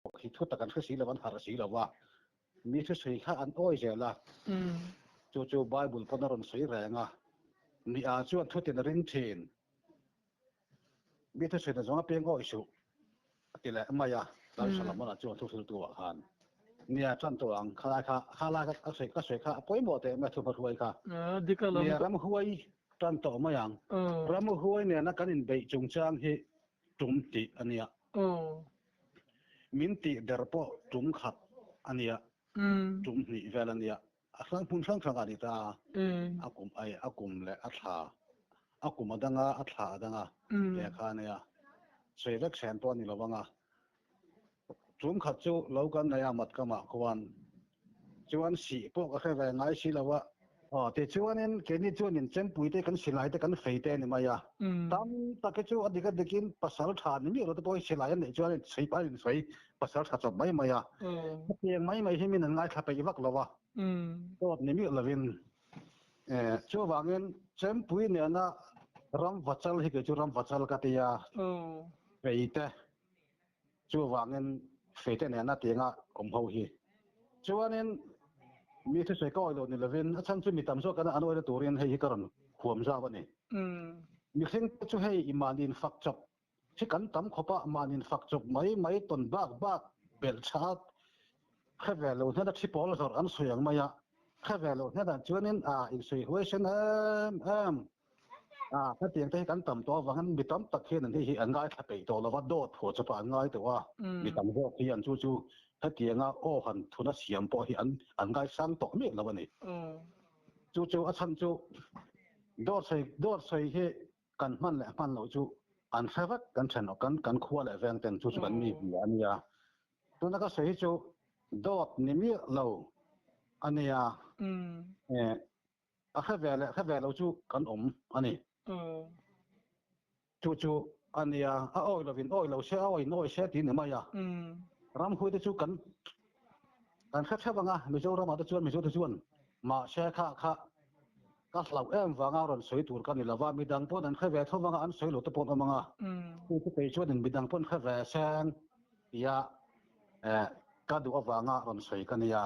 khi thuốc ta cần cái gì là vẫn hara gì là wa mi thu sui kha an oi je la chu bible pon ron sui re nga mi a chu thu tin rin thin mi thu sui da zonga peng oi su ti la maya dar salam na chu thu thu tu han nia chan to ang khala ka sui kha poi mo te ma thu ma huai kha nia ram huai chan to ma yang ram huai ne na kan in bei chung chang hi tum ti ania min ti derpo tum khat ania tum ni velania asang pun sang sang ani ta akum le atha akum adanga atha adanga le kha nia sei vek sen to ni lawanga tum khat chu lo kan na ya mat kama kwan chuan si po ka khe ve ngai si lawa te chuanin ke ni chuanin chempui te kan silai te kan fei te ni maya tam take chu adika dikin pasal tha ni mi ro te poi silai ni chuanin sei pa in sei pasal tha chop mai maya piang mai hi min ngai kha pe vak lawa to ni mi lovin chu wangin chempui ne na ram vachal hi ke chu ram vachal ka te ya fei te chu wangin fei te ne na te nga ho hi chuanin mi thu sei ko lo ni lovin a chan chu mi tam so kana an oi turin hei hi karon huam za bani mi kheng chu hei imanin fak chop chi kan tam khopa manin fak chop mai ton bak bel chat kha ve lo na chi pol zor an suyang maya kha ve lo na chuanin in sui huation ka tiang te kan tam to wangan mi tam tak hian an hi an ngai tha pe to lawa dot pho chapa an ngai to wa mi tam ho hi an chu ka tianga han thuna siam po hi an ngai sang to mi lawa ni chu a chan chu dot sei hi kan man le man lo chu an khawat kan chen kan khua le veng ten chu kan mi ania tuna ka sei chu dot ni mi lo ania a kha ve lo chu kan ani chu ania a oi lo se oi noi se ti ni maya ram hui te chu kan kha wanga mi zo rama te chuan mi zo te chuan ma se kha ka hlau em wanga ron soi tur kan ni lawa mi dang pon an kha ve tho wanga an soi lo te pon amanga chu te chuan in mi dang pon kha ve sang ya ka du awanga ron soi kan ya